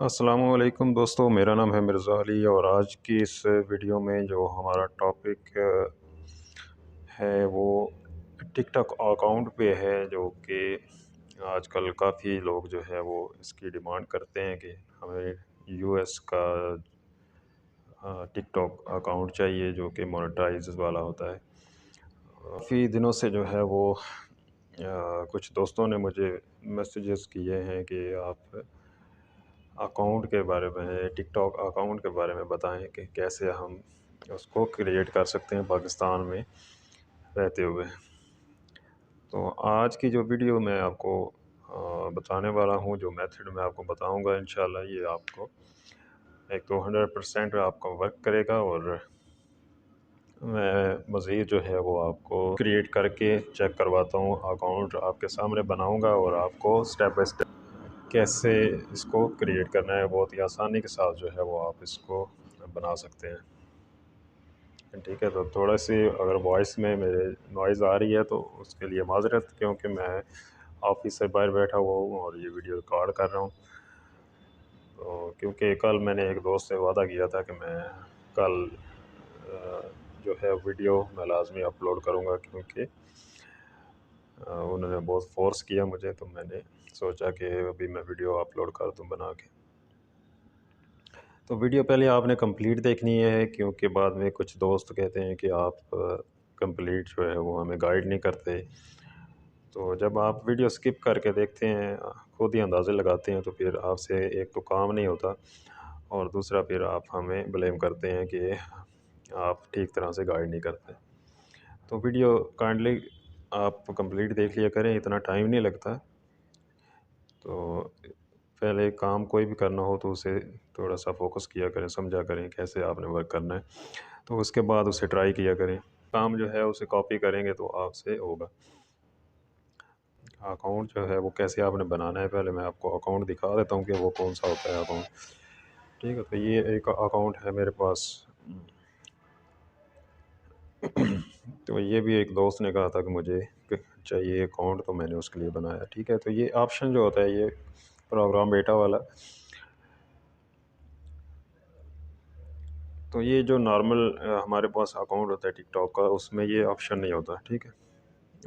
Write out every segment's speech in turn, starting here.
अस्सलामुअलैकुम दोस्तों, मेरा नाम है मिर्ज़ा अली और आज की इस वीडियो में जो हमारा टॉपिक है वो टिकटॉक अकाउंट पे है, जो कि आजकल काफ़ी लोग जो है वो इसकी डिमांड करते हैं कि हमें यूएस का टिकटॉक अकाउंट चाहिए जो कि मोनेटाइज वाला होता है। काफ़ी दिनों से जो है वो कुछ दोस्तों ने मुझे मैसेजेस किए हैं कि आप अकाउंट के बारे में, टिकटॉक अकाउंट के बारे में बताएं कि कैसे हम उसको क्रिएट कर सकते हैं पाकिस्तान में रहते हुए। तो आज की जो वीडियो मैं आपको बताने वाला हूँ, जो मेथड मैं आपको बताऊँगा, इंशाल्लाह ये आपको एक तो 100% आपका वर्क करेगा और मैं मज़ीद जो है वो आपको क्रिएट करके चेक करवाता हूँ। अकाउंट आपके सामने बनाऊँगा और आपको स्टेप बाय स्टेप कैसे इसको क्रिएट करना है, बहुत ही आसानी के साथ जो है वो आप इसको बना सकते हैं। ठीक है, तो थोड़ा सी अगर वॉइस में मेरे नॉइज़ आ रही है तो उसके लिए माज़रत, क्योंकि मैं ऑफिस से बाहर बैठा हुआ हूँ और ये वीडियो रिकॉर्ड कर रहा हूँ। तो क्योंकि कल मैंने एक दोस्त से वादा किया था कि मैं कल जो है वीडियो मैं लाजमी अपलोड करूँगा, क्योंकि उन्होंने बहुत फ़ोर्स किया मुझे, तो मैंने सोचा कि अभी मैं वीडियो अपलोड कर दूँ बना के। तो वीडियो पहले आपने कंप्लीट देखनी है, क्योंकि बाद में कुछ दोस्त कहते हैं कि आप कंप्लीट जो है वो हमें गाइड नहीं करते। तो जब आप वीडियो स्किप करके देखते हैं, खुद ही अंदाज़े लगाते हैं, तो फिर आपसे एक तो काम नहीं होता और दूसरा फिर आप हमें ब्लेम करते हैं कि आप ठीक तरह से गाइड नहीं करते। तो वीडियो काइंडली आप कंप्लीट देख लिया करें, इतना टाइम नहीं लगता। तो पहले काम कोई भी करना हो तो उसे थोड़ा सा फोकस किया करें, समझा करें कैसे आपने वर्क करना है, तो उसके बाद उसे ट्राई किया करें। काम जो है उसे कॉपी करेंगे तो आपसे होगा। अकाउंट जो है वो कैसे आपने बनाना है, पहले मैं आपको अकाउंट दिखा देता हूँ कि वो कौन सा होता है अकाउंट। ठीक है, तो ये एक अकाउंट है मेरे पास। तो ये भी एक दोस्त ने कहा था कि मुझे चाहिए अकाउंट, तो मैंने उसके लिए बनाया। ठीक है, तो ये ऑप्शन जो होता है, ये प्रोग्राम बेटा वाला, तो ये जो नॉर्मल हमारे पास अकाउंट होता है टिकटॉक का, उसमें ये ऑप्शन नहीं होता। ठीक है,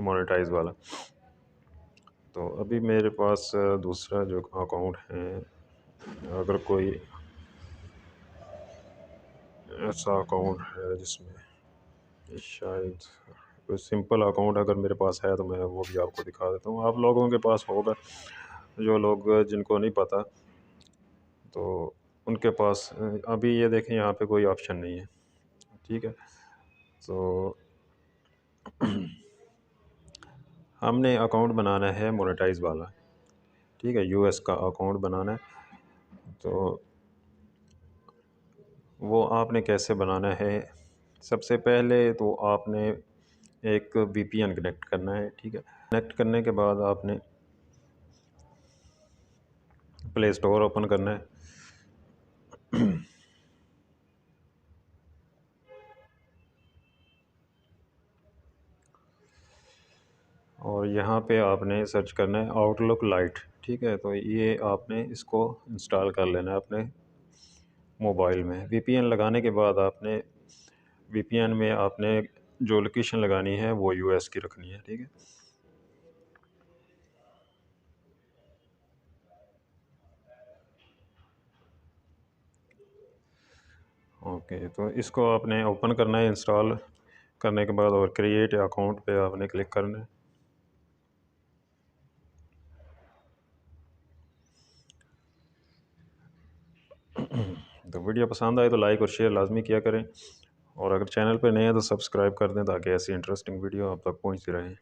मोनेटाइज वाला। तो अभी मेरे पास दूसरा जो अकाउंट है, अगर कोई ऐसा अकाउंट है जिसमें शायद कोई सिंपल अकाउंट अगर मेरे पास है, तो मैं वो भी आपको दिखा देता हूँ। आप लोगों के पास होगा, जो लोग जिनको नहीं पता, तो उनके पास अभी ये देखें यहाँ पे कोई ऑप्शन नहीं है। ठीक है, तो हमने अकाउंट बनाना है मोनेटाइज वाला। ठीक है, यूएस का अकाउंट बनाना है। तो वो आपने कैसे बनाना है, सबसे पहले तो आपने एक वीपीएन कनेक्ट करना है। ठीक है, कनेक्ट करने के बाद आपने प्ले स्टोर ओपन करना है। और यहाँ पे आपने सर्च करना है आउटलुक लाइट। ठीक है, तो ये आपने इसको इंस्टॉल कर लेना है अपने मोबाइल में। वीपीएन लगाने के बाद आपने वीपीएन में आपने जो लोकेशन लगानी है वो यूएस की रखनी है। ठीक है, ओके, तो इसको आपने ओपन करना है। इंस्टॉल करने के बाद और क्रिएट अकाउंट पे आपने क्लिक करना है। तो वीडियो पसंद आए तो लाइक और शेयर लाजमी किया करें, और अगर चैनल पे नए हैं तो सब्सक्राइब कर दें, ताकि ऐसी इंटरेस्टिंग वीडियो आप तक पहुंचती रहे।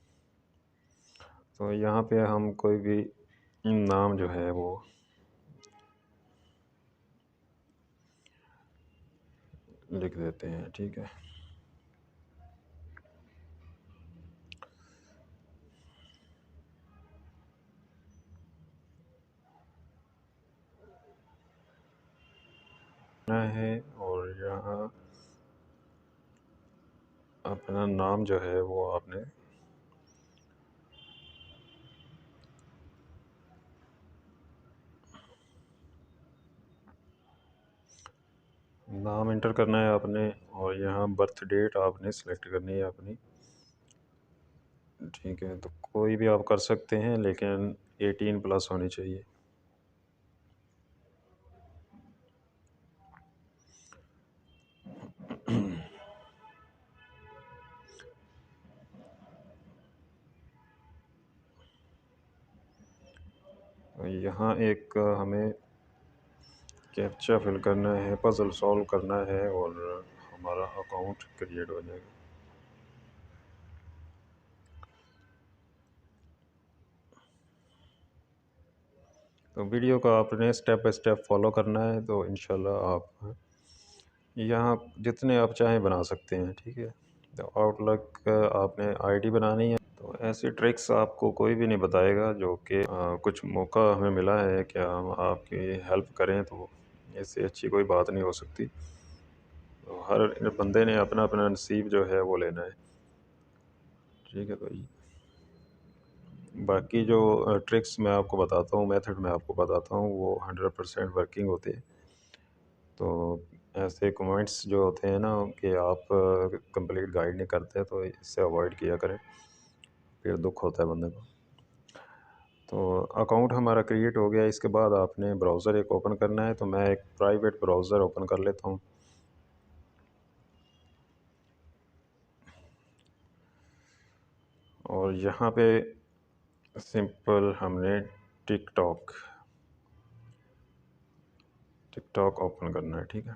तो यहाँ पे हम कोई भी नाम जो है वो लिख देते हैं। ठीक है, है, और यहाँ अपना नाम जो है वो आपने नाम इंटर करना है आपने और यहाँ बर्थ डेट आपने सेलेक्ट करनी है अपनी। ठीक है, तो कोई भी आप कर सकते हैं लेकिन 18 प्लस होनी चाहिए। यहाँ एक हमें कैप्चा फिल करना है, पजल सॉल्व करना है और हमारा अकाउंट क्रिएट हो जाएगा। तो वीडियो को आपने स्टेप बाय स्टेप फॉलो करना है, तो इंशाल्लाह आप यहाँ जितने आप चाहें बना सकते हैं। ठीक है, तो आउटलुक आपने आईडी बनानी है। तो ऐसी ट्रिक्स आपको कोई भी नहीं बताएगा, जो कि कुछ मौका हमें मिला है कि हम आपकी हेल्प करें, तो इससे अच्छी कोई बात नहीं हो सकती। तो हर बंदे ने अपना अपना नसीब जो है वो लेना है। ठीक है, तो बाकी जो ट्रिक्स मैं आपको बताता हूँ, मेथड मैं आपको बताता हूँ, वो 100% वर्किंग होते हैं। तो ऐसे कमेंट्स जो होते हैं ना कि आप कंप्लीट गाइड नहीं करते, तो इससे अवॉइड किया करें, फिर दुख होता है बंदे को। तो अकाउंट हमारा क्रिएट हो गया। इसके बाद आपने ब्राउज़र एक ओपन करना है। तो मैं एक प्राइवेट ब्राउज़र ओपन कर लेता हूँ। और यहाँ पे सिंपल हमने टिकटॉक ओपन करना है। ठीक है,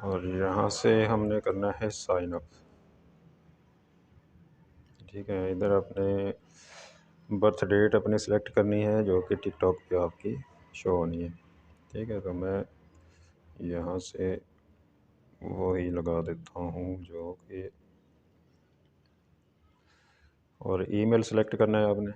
और यहाँ से हमने करना है साइन अप। ठीक है, इधर अपने बर्थ डेट अपनी सेलेक्ट करनी है, जो कि टिकटॉक पे आपकी शो होनी है। ठीक है, तो मैं यहाँ से वो ही लगा देता हूँ जो कि, और ईमेल सेलेक्ट करना है आपने।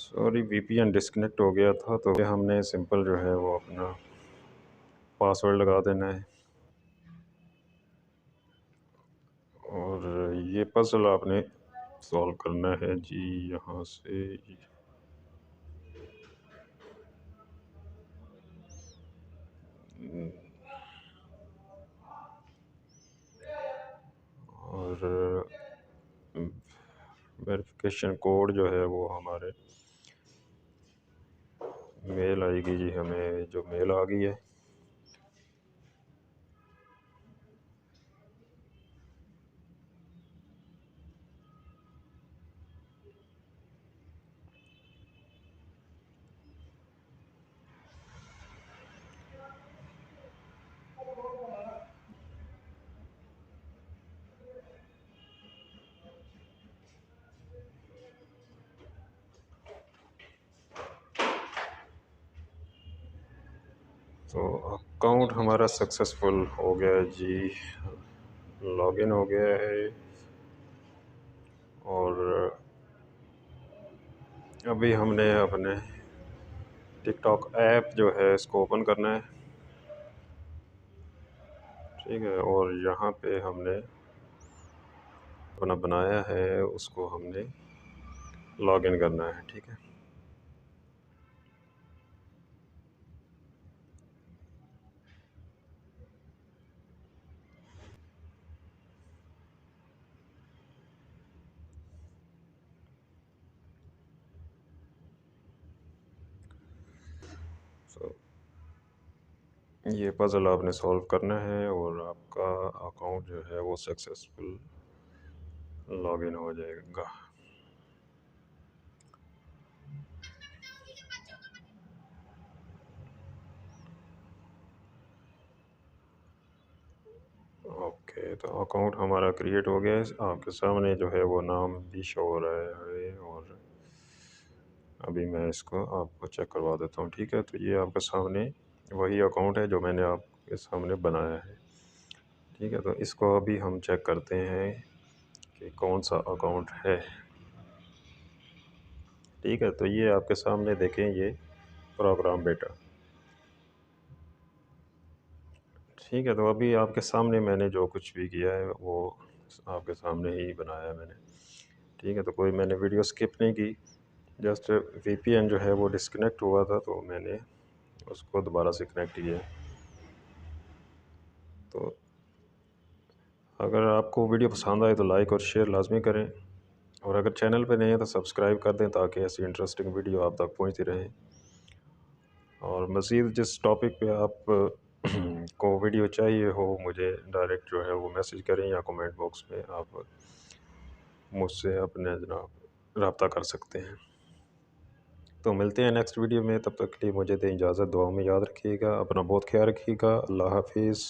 सॉरी, वीपीएन डिस्कनेक्ट हो गया था, तो हमने सिंपल जो है वो अपना पासवर्ड लगा देना है। और ये पजल आपने सॉल्व करना है जी। यहाँ से और वेरिफिकेशन कोड जो है वो हमारे मेल आएगी जी, हमें जो मेल आ गई है। तो अकाउंट हमारा सक्सेसफुल हो गया जी, लॉगिन हो गया है। और अभी हमने अपने टिकटॉक ऐप जो है इसको ओपन करना है। ठीक है, और यहाँ पे हमने अपना बनाया है, उसको हमने लॉगिन करना है। ठीक है, ये पज़ल आपने सॉल्व करना है और आपका अकाउंट जो है वो सक्सेसफुल लॉगिन हो जाएगा। ओके, तो अकाउंट हमारा क्रिएट हो गया है। आपके सामने जो है वो नाम भी शो हो रहा है और अभी मैं इसको आपको चेक करवा देता हूँ। ठीक है, तो ये आपके सामने वही अकाउंट है जो मैंने आपके सामने बनाया है। ठीक है, तो इसको अभी हम चेक करते हैं कि कौन सा अकाउंट है। ठीक है, तो ये आपके सामने देखें, ये प्रोग्राम बेटा। ठीक है, तो अभी आपके सामने मैंने जो कुछ भी किया है वो आपके सामने ही बनाया है मैंने। ठीक है, तो कोई मैंने वीडियो स्किप नहीं की, जस्ट वीपीएन जो है वो डिस्कनेक्ट हुआ था तो मैंने उसको दोबारा से कनेक्ट किया। तो अगर आपको वीडियो पसंद आए तो लाइक और शेयर लाजमी करें, और अगर चैनल पे नहीं है तो सब्सक्राइब कर दें ताकि ऐसी इंटरेस्टिंग वीडियो आप तक पहुंचती रहे। और मज़ीद जिस टॉपिक पे आप को वीडियो चाहिए हो, मुझे डायरेक्ट जो है वो मैसेज करें या कमेंट बॉक्स में आप मुझसे अपने जनाब रब्ता कर सकते हैं। तो मिलते हैं नेक्स्ट वीडियो में, तब तक के लिए मुझे दें इजाज़त। दुआ में याद रखिएगा, अपना बहुत ख्याल रखिएगा। अल्लाह हाफिज़।